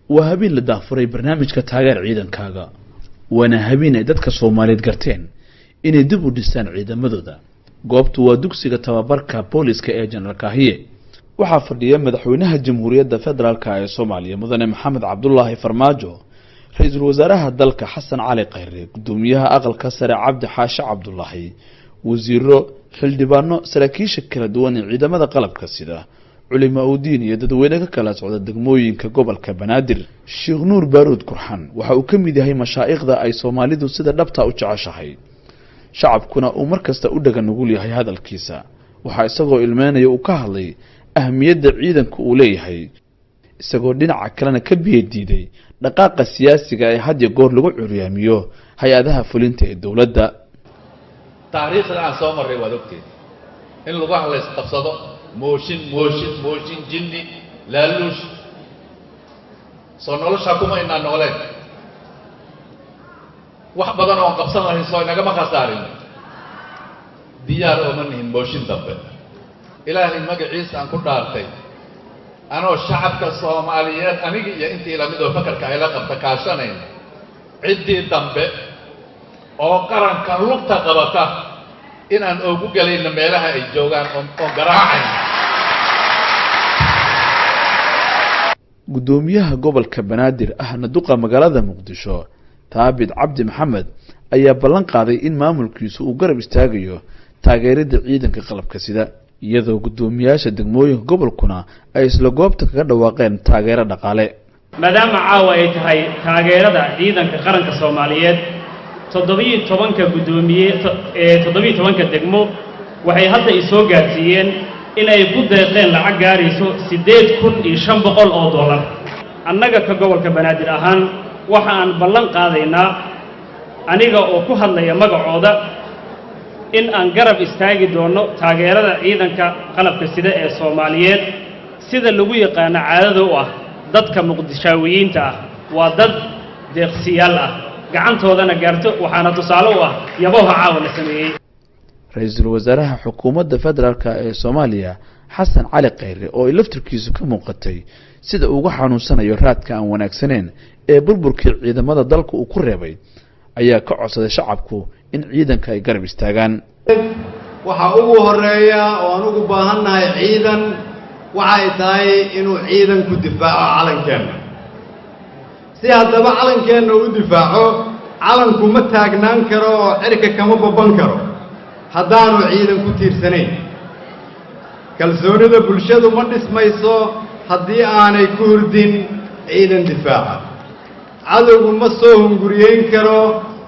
وهابين لدافري برنامج كتاجر عيدا كاغا وانا هابين ددك Soomaaliyeed garteen inay dib u dhistaan ciidamadooda goobtu waa dugsiga tababarka booliska ee General Kahiye waxa fadhiya madaxweynaha Jamhuuriyadda Federaalka ee Soomaaliya mudane Maxamed Cabdullaahi Farmaajo ra'iisul wasaaraha dalka Xasan Cali Khayre gudoomiyaha aqalka sare Cabdi Xaashi Cabdullaahi wasiiro xildhibaano saraakiisha kala duwan ee ciidamada qalabka sida علماء ودين يددوينك كلا سعودة دقموين كقبل كبنادر الشيخ نور بارود كرحان وحاو كميدي هاي مشايخ ذا اي صومالي دو سيدا لبتا او جعاشاهي شعب كنا او مركز تأودك نقولي هاي هذا الكيسا وحاو اساقو إلمانا يوكاهلي أهمية عيدا كأولي هاي اساقو دينا عكلانا كبيه ديدي دقاق السياسي اي حد يقور لغو عرياميو هاي اذاها فلنتي الدولة دا تاريخ الان صومر ريوادوكتين إن لغوها الله يستقصده موشن جندي لالوش سونولش حكومة إننا نولد واحد بدنا وقبضنا هنسوي نجمع خسارين ديار ومنهم موشن دبل إلهي المجلس عن كل دارتي أنا الشعب كالصوماليين أنا يا أنت إلى مدة فكر كعلاقة بتكاشنين عدي دبل أو قرن كلوك تقبضه إن أن أوجو قليل لميلها الجوجان أو جراعين gudoomiyaha gobolka Banaadir ahna duqa magaalada Muqdisho Taabid Cabdi Maxamed ayaa ballan qaaday in maamulkiisu uu garab istaagayo taageerada ciidanka qalabka sida iyadoo gudoomiyaasha degmooyinka gobolkuna ay isla goobta kaga dhawaaqeen taageero dhaqaale maadaama caawa ay tahay taageerada ciidanka qaranka Soomaaliyeed 17 gudoomiye 17 degmo waxay hadda isoo gaarsiiyeen in ay ku deeqeen lacag gaarayso $8,500 annaga ka gobolka Banaadir ahaan waxa aan ballan qaadaynaa aniga oo ku hadlaya magacooda in aan garab istaagi doono taageerada ciidanka qalabka sida ee Soomaaliyeed sida lagu yaqaan caadada u ah dadka muqdishaawiyiinta ah waa dad deeqsiyaal ah gacantoodana gaarto waxaana tusaale u ah yabaha caawa la sameeyay ra'iisul wasaaraha xukuumadda federaalka ee Soomaaliya Xasan Cali Khayre oo laftirkiisu ka muuqatay sida uu uga xanuunsanayo raadka aan wanaagsaneyn ee burburkii ciidamada dalka uu ku reebay ayaa ka codsaday shacabku in ciidanka ay garab istaagaan waxa ugu horeeya oo aan ugu baahanahay ciidan waxa ay tahay inuu ciidan ku difaaco calankeena si haddaba calankeena u difaaco calanku ma taagnaan karo oo cirka kama baban karo haddaanu ciidan ku tiirsanayn kalsoonida bulshadu ma dhismayso haddii aanay ku hurdin ciidan difaaca cadowgu ma soo hunguriyeyn karo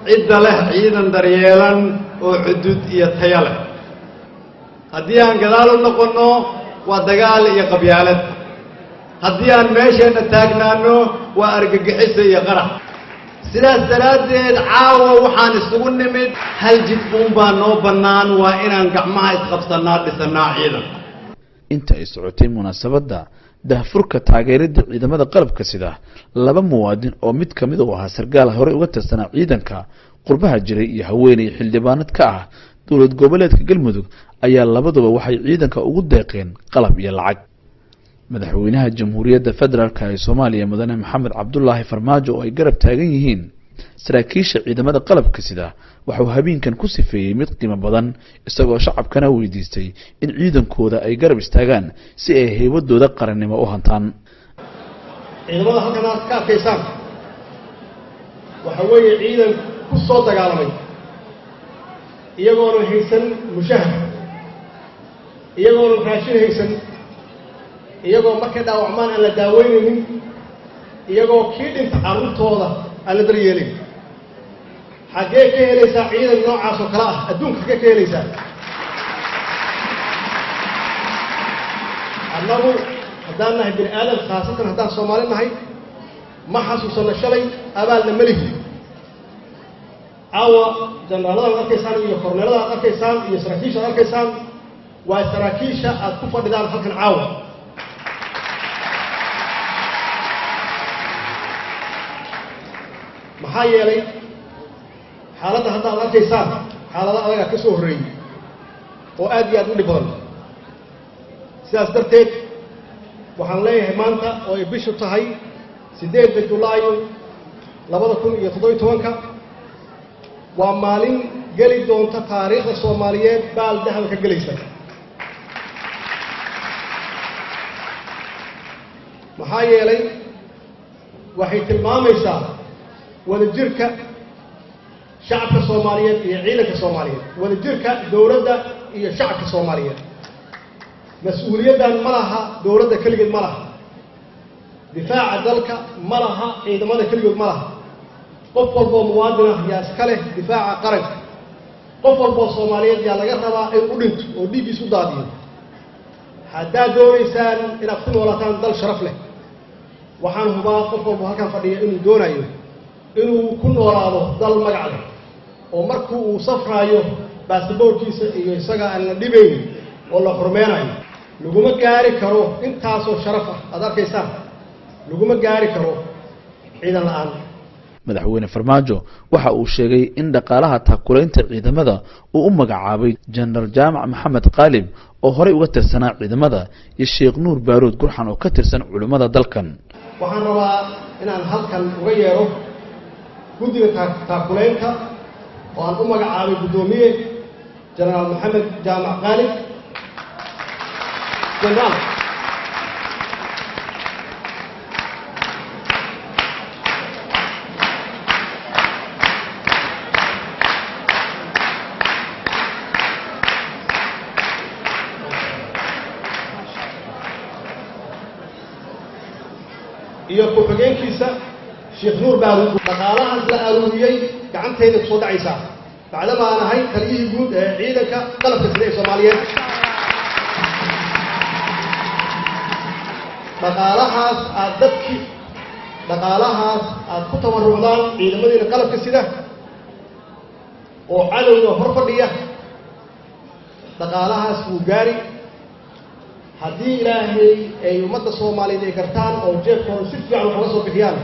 cidda leh ciidan daryeelan oo xuduud iyo tayo leh haddii aan gadaal u noqonno waa dagaal iyo qabyaalad haddii aan meesheenna taagnaanno waa argagixiso iyo qarax sidaas daraaddeed caawa waxaan isugu nimid hal jid baa noo bannaan waa inaan gacmaha isqabsannaa dhisannaa ciidan inta ay socotay munaasabadda daahfurka taageerada ciidamada qalabka sida laba muwaadin oo mid kamid ah sargaal hore uga tirsanaa ciidanka qurbaha jiray iyo haweeney xildhibaanad ka ah dowlad goboleedka Galmudug ayaa labaduba waxay ciidanka ugu deeqeen qalab iyo lacag madaxweynaha Jamhuuriyadda Federaalka ee Soomaaliya mudane Maxamed Cabdullaahi Farmaajo oo ay garab taagan yihiin saraakiisha ciidamada qalabka sida waxa uu habeenkan ku sifeeyay mid qiimo badan isagoo shacabkana weydiistay in ciidankooda ay garab istaagaan si ay heybadooda qarannimo u hantaan ciidamada halkan aad ka arkaysaan waxa weeye ciidan ku soo dagaalamay iyagoona haysan mushahar iyagoona raashin haysan iyagoo markay dhaawacmaan aan la daaweynaynin iyagoo kii dhinta carruurtooda aan la daryeelin xaggee ka helaysaa ciidan noocaas oo kale ah adduunka xaggee ka helaysaa annagu haddaan nahay bini aadam khaasatan haddaan Soomaali nahay ma xasuusanno shalay abaalna ma lihi caawa janaalada aad arkaysaan iyo korneelada aad arkaysaan iyo saraakiisha aad arkaysaan waa saraakiisha aad ku fadhidaan halkan caawa maxaa yeelay xaaladda hadda aad arkaysaan xaalada adaga ka soo horreeyey oo aad iyo aad u dhib badan sidaas darteed waxaan leeyahay maanta oo ay bishu tahay 8 Julaayo 2017 waa maalin geli doonta taariikhda Soomaaliyeed baal dahab ka galaysa maxaa yeelay waxay tilmaamaysaa wadajirka shacabka Soomaaliyeed iyo ciidanka Soomaaliyeed wadajirka dawladda iyo shacabka Soomaaliyeed mas'uuliyaddan ma laha dawladda kaligeed ma laha difaaca dalka ma laha ciidamada kaligood ma laha qof walba muwaadin ah yaa iska leh difaaca qaranka qof walba Soomaaliyeed yaa laga rabaa in u dhinto oo dhiiggiisu daadiyo haddaad doonaysaan inaad ku noolaataan dal sharaf leh waxaan hubaa qof walba halkan fadhiya inuu doonayo inuu ku noolaado dal magac leh oo markuu uu safraayo baasaboorkiisa iyo isaga aan la dhibayn oo la xurmeenayo laguma gaari karo intaasoo sharaf ah aad arkaysaan laguma gaari karo ciidan la'aan madaxweyne Farmaajo waxa uu sheegay in dhaqaalaha taakulaynta ciidamada uu u magacaabay General Jaamac Maxamed Qaalib oo horey uga tirsanaa ciidamada iyo Sheekh Nuur Baaruud Gurxan oo ka tirsan culimada dalkan waxaan rabaa inaan halkan uga yeero guddiga taakulaynta oo aan u magacaabay gudoomiye General Maxamed Jaamac Qaalib General iyo ku-xigeenkiisa Sheekh Nuur Baaruud dhaqaalahaas la aruuriyay gacantayda ku soo dhacaysa bacdama aan ahay taliyihii guud ee ciidanka qalabka sida ee Soomaaliyeed dhaqaalahaas aad ku tabarucdaan ciidamadiina qalabka sida oo cadowga hor fadhiya dhaqaalahaas wuu gaari haddii ilaahay ay ummadda Soomaaliyeed ay kartaan oo jeebkooda si fiican wax uga soo bixiyaan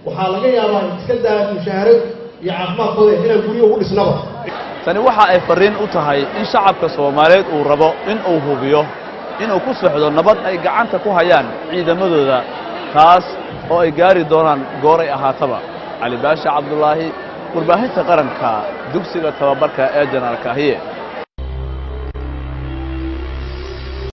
waxaa laga yaabaa iska daa mushaharad iyo caafimaadkooda inaan guryo ugu dhisnaba tani waxa ay fariin u tahay in shacabka Soomaaliyeed uu rabo in uu hubiyo inuu ku socdo nabad ay gacanta ku hayaan ciidamadooda taas oo ay gaari doonaan gooray ahaataba Ali Baasha Cabdullaahi warbaahinta qaranka dugsiga tababarka ee General Kahiye